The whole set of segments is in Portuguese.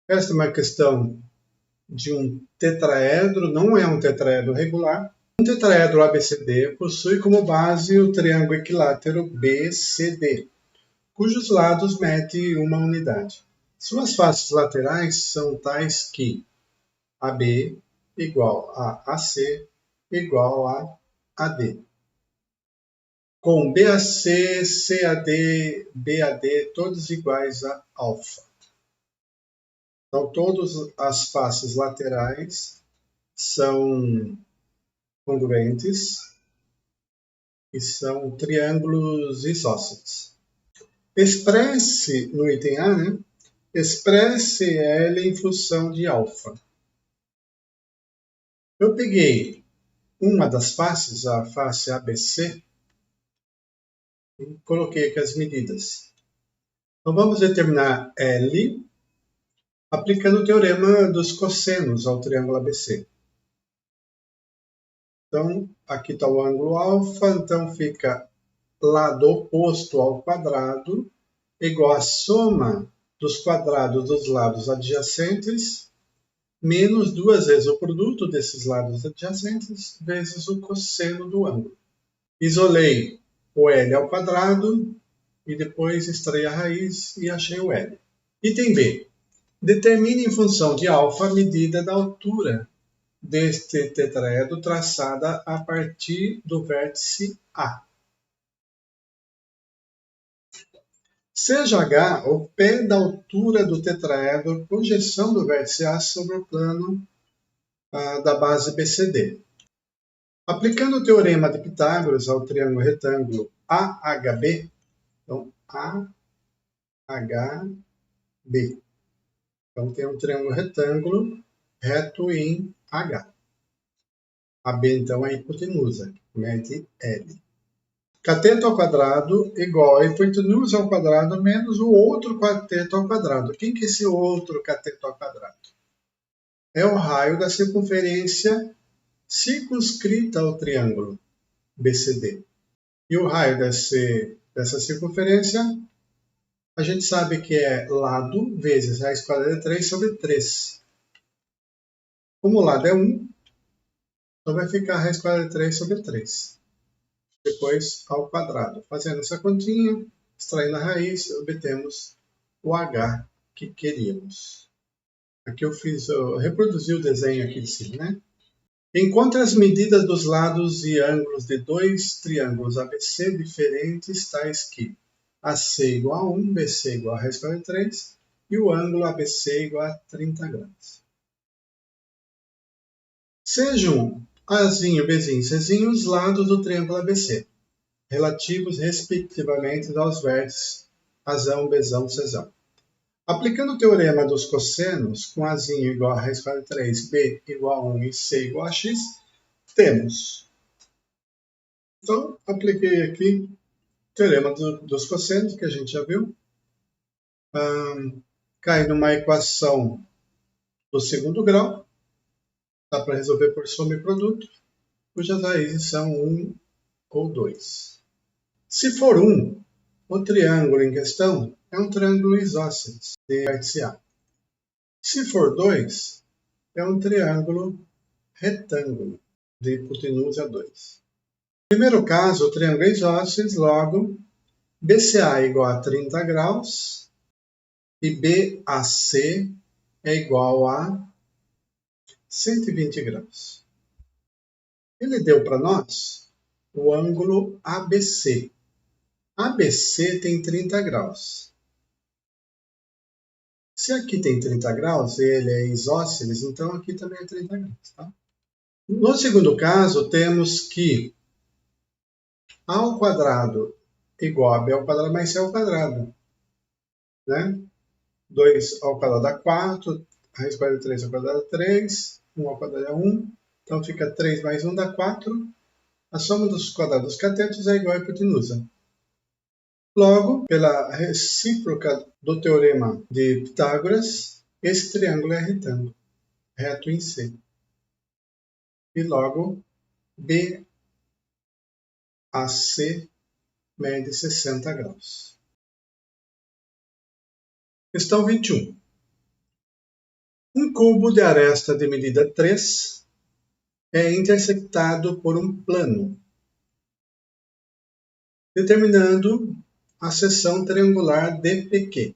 Esta é uma questão de um tetraedro, não é um tetraedro regular. Um tetraedro ABCD possui como base o triângulo equilátero BCD, cujos lados medem uma unidade. Suas faces laterais são tais que AB igual a AC igual a AD. Com BAC, CAD, BAD, todos iguais a alfa. Então, todas as faces laterais são congruentes e são triângulos isósceles. Expresse, no item A, né? Expresse L em função de alfa. Eu peguei uma das faces, a face ABC, e coloquei aqui as medidas. Então, vamos determinar L aplicando o teorema dos cossenos ao triângulo ABC. Então, aqui está o ângulo alfa, então fica lado oposto ao quadrado igual a soma dos quadrados dos lados adjacentes menos duas vezes o produto desses lados adjacentes vezes o cosseno do ângulo. Isolei o L ao quadrado e depois extraí a raiz e achei o L. Item B. Determine em função de alfa a medida da altura deste tetraedro traçada a partir do vértice A. Seja H o pé da altura do tetraedro, projeção do vértice A sobre o plano da base BCD. Aplicando o teorema de Pitágoras ao triângulo retângulo AHB, então AHB. Então tem um triângulo retângulo reto em H. A B então é a hipotenusa, mede L. Cateto ao quadrado igual a hipotenusa ao quadrado menos o outro cateto ao quadrado. Quem que é esse outro cateto ao quadrado? É o raio da circunferência circunscrita ao triângulo BCD. E o raio dessa circunferência, a gente sabe que é lado vezes raiz quadrada de 3 sobre 3. Como o lado é 1, então vai ficar raiz quadrada de 3 sobre 3. Depois ao quadrado. Fazendo essa continha, extraindo a raiz, obtemos o H que queríamos. Aqui eu reproduzi o desenho aqui de cima, né? Encontre as medidas dos lados e ângulos de dois triângulos ABC diferentes, tais que AC igual a 1, BC igual a raiz quadrada de 3 e o ângulo ABC igual a 30 graus. Sejam Azinho, Bzinho, Czinho os lados do triângulo ABC, relativos respectivamente aos vértices Azão, Bzão, Czão. Aplicando o teorema dos cossenos, com Azinho igual a raiz quadrada de 3, B igual a 1 e C igual a X, temos. Então, apliquei aqui o teorema dos cossenos, que a gente já viu. Cai numa equação do segundo grau. Dá para resolver por soma e produto, cujas raízes são 1 ou 2. Se for 1, o triângulo em questão é um triângulo isósceles de vértice A. Se for 2, é um triângulo retângulo de hipotenusa 2. No primeiro caso, o triângulo é isósceles, logo BCA é igual a 30 graus e BAC é igual a 120 graus. Ele deu para nós o ângulo ABC. ABC tem 30 graus. Se aqui tem 30 graus e ele é isósceles, então aqui também é 30 graus. Tá? No segundo caso, temos que A ao quadrado igual a B ao quadrado mais C ao quadrado. Né? 2 ao quadrado dá 4, raiz quadrada de 3 ao quadrado dá 3, 1 ao quadrado é 1, então fica 3 mais 1 dá 4. A soma dos quadrados dos catetos é igual à hipotenusa. Logo, pela recíproca do teorema de Pitágoras, esse triângulo é retângulo, reto em C. E logo, BAC mede 60 graus. Questão 21. Um cubo de aresta de medida 3 é intersectado por um plano, determinando a seção triangular DPQ.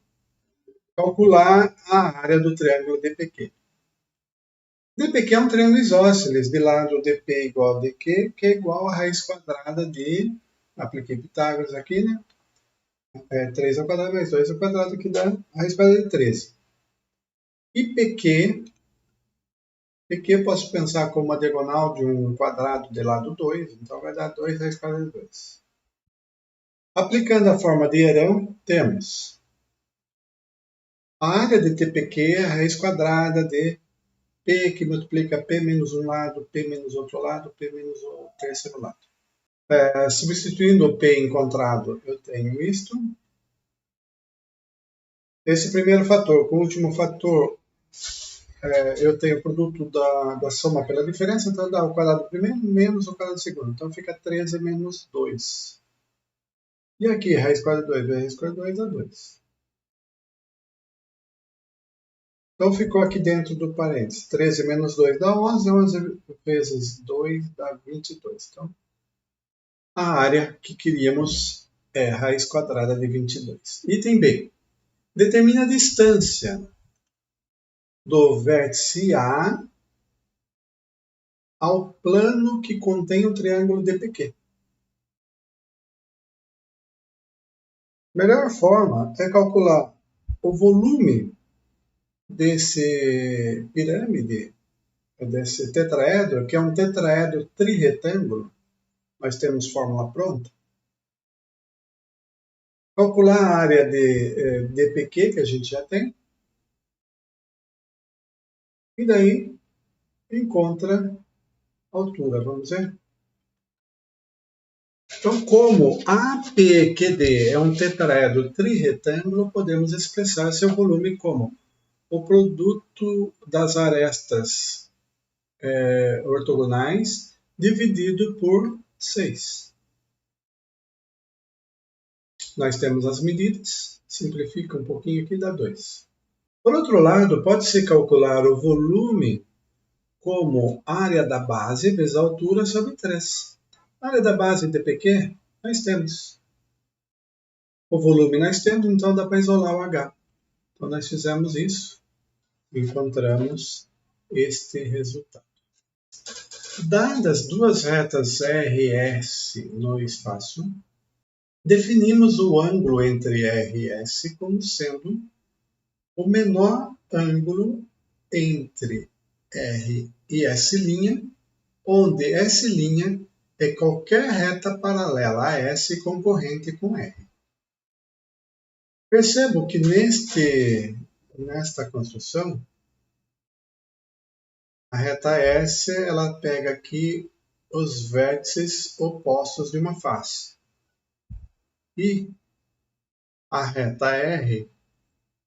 Calcular a área do triângulo DPQ. DPQ é um triângulo isósceles, de lado DP igual a DQ, que é igual a raiz quadrada de, apliquei Pitágoras aqui, né? 3 ao quadrado mais 2 ao quadrado, que dá a raiz quadrada de 13. E PQ posso pensar como uma diagonal de um quadrado de lado 2, então vai dar 2 raiz quadrada de 2. Aplicando a forma de Herão, temos a área de TPQ é a raiz quadrada de P, que multiplica P menos um lado, P menos outro lado, P menos o terceiro lado. Substituindo o P encontrado, eu tenho isto. Esse primeiro fator com o último fator, eu tenho o produto da soma pela diferença, então dá o quadrado primeiro menos o quadrado segundo. Então fica 13 menos 2. E aqui, raiz quadrada de 2 vezes raiz quadrada de 2 dá 2. Então ficou aqui dentro do parênteses. 13 menos 2 dá 11, 11 vezes 2 dá 22. Então, a área que queríamos é raiz quadrada de 22. Item B. Determina a distância do vértice A ao plano que contém o triângulo DPQ. A melhor forma é calcular o volume desse pirâmide, desse tetraedro, que é um tetraedro trirretângulo. Nós temos fórmula pronta. Calcular a área de DPQ, que a gente já tem. E daí encontra a altura, vamos ver? Então, como APQD é um tetraedro trirretângulo, podemos expressar seu volume como o produto das arestas ortogonais dividido por 6. Nós temos as medidas, simplifica um pouquinho aqui, dá 2. Por outro lado, pode-se calcular o volume como área da base vezes a altura sobre 3. A área da base DPQ, nós temos. O volume nós temos, então dá para isolar o H. Então nós fizemos isso, encontramos este resultado. Dadas duas retas RS no espaço, definimos o ângulo entre R e S como sendo o menor ângulo entre R e S', onde S' é qualquer reta paralela a S concorrente com R. Percebo que nesta construção, a reta S ela pega aqui os vértices opostos de uma face. E a reta R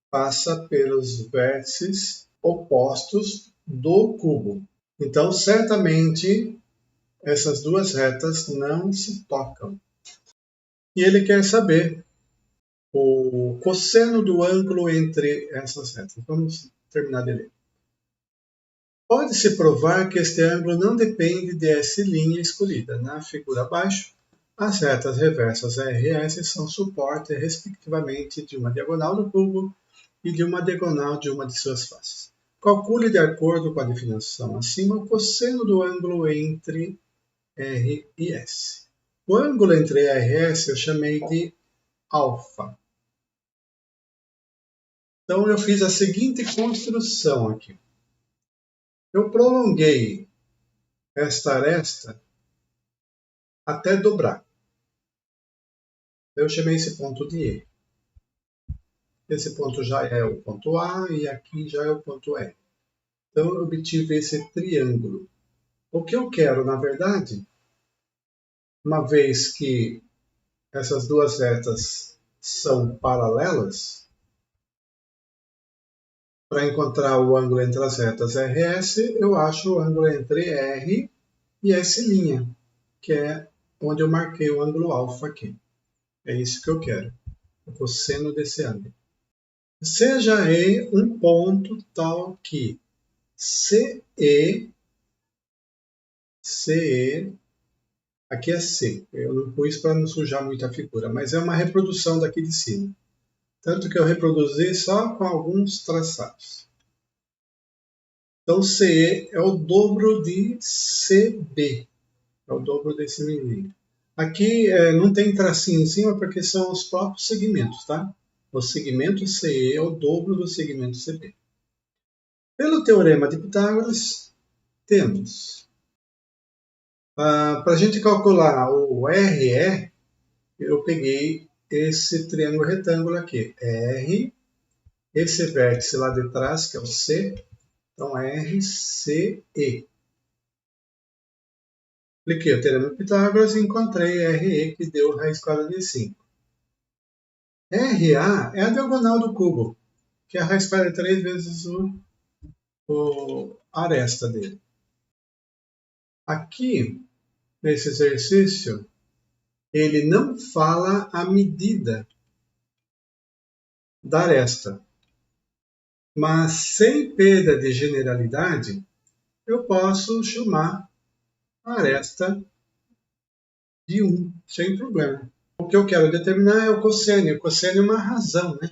passa pelos vértices opostos do cubo. Então, certamente, essas duas retas não se tocam. E ele quer saber o cosseno do ângulo entre essas retas. Vamos terminar de ler. Pode-se provar que este ângulo não depende de S' escolhida. Na figura abaixo, as retas reversas R e S são suporte, respectivamente, de uma diagonal do cubo e de uma diagonal de uma de suas faces. Calcule, de acordo com a definição acima, o cosseno do ângulo entre R e S. O ângulo entre R e S eu chamei de alfa. Então, eu fiz a seguinte construção aqui. Eu prolonguei esta aresta até dobrar. Eu chamei esse ponto de E. Esse ponto já é o ponto A e aqui já é o ponto E. Então, eu obtive esse triângulo. O que eu quero, na verdade, uma vez que essas duas retas são paralelas, para encontrar o ângulo entre as retas R e S, eu acho o ângulo entre R e S', que é onde eu marquei o ângulo alfa aqui. É isso que eu quero, o cosseno desse ângulo. Seja E um ponto tal que CE, aqui é C, eu não pus para não sujar muito a figura, mas é uma reprodução daqui de cima. Tanto que eu reproduzi só com alguns traçados. Então, CE é o dobro de CB, é o dobro desse menino. Aqui não tem tracinho em cima porque são os próprios segmentos, tá? O segmento CE é o dobro do segmento CB. Pelo teorema de Pitágoras, temos, para a gente calcular o RE, eu peguei esse triângulo retângulo aqui, R, esse vértice lá de trás, que é o C, então RCE. Apliquei o teorema de Pitágoras e encontrei RE, que deu raiz quadrada de 5. RA é a diagonal do cubo, que é a raiz quadrada de 3 vezes a aresta dele. Aqui, nesse exercício, ele não fala a medida da aresta. Mas, sem perda de generalidade, eu posso chamar a aresta de 1, sem problema. O que eu quero determinar é o cosseno. O cosseno é uma razão, né?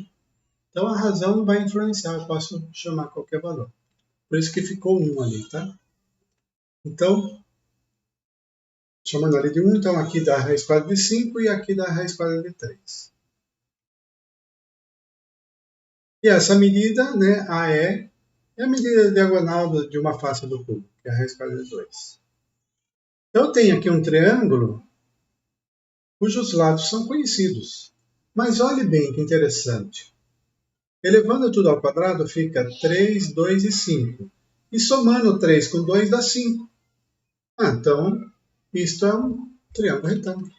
Então, a razão não vai influenciar, eu posso chamar qualquer valor. Por isso que ficou 1 ali, tá? Então, chamando ali de 1, então aqui dá a raiz quadrada de 5 e aqui dá a raiz quadrada de 3. E essa medida, né, AE, é a medida diagonal de uma face do cubo, que é a raiz quadrada de 2. Então, eu tenho aqui um triângulo cujos lados são conhecidos. Mas olhe bem que interessante. Elevando tudo ao quadrado fica 3, 2 e 5. E somando 3 com 2 dá 5. Então, isto é um triângulo retângulo.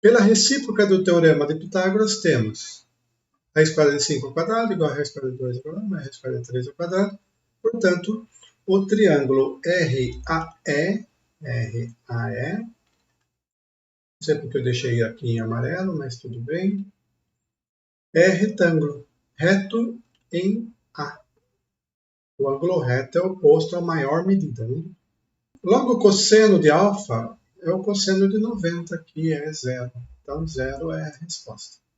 Pela recíproca do teorema de Pitágoras, temos raiz quadrada de 5 ao quadrado igual a raiz quadrada de 2 ao quadrado, mais raiz quadrada de 3 ao quadrado. Portanto, o triângulo RAE, não sei porque eu deixei aqui em amarelo, mas tudo bem, é retângulo, reto em A. O ângulo reto é oposto à maior medida. Né? Logo, o cosseno de alfa é o cosseno de 90, que é 0. Então, 0 é a resposta.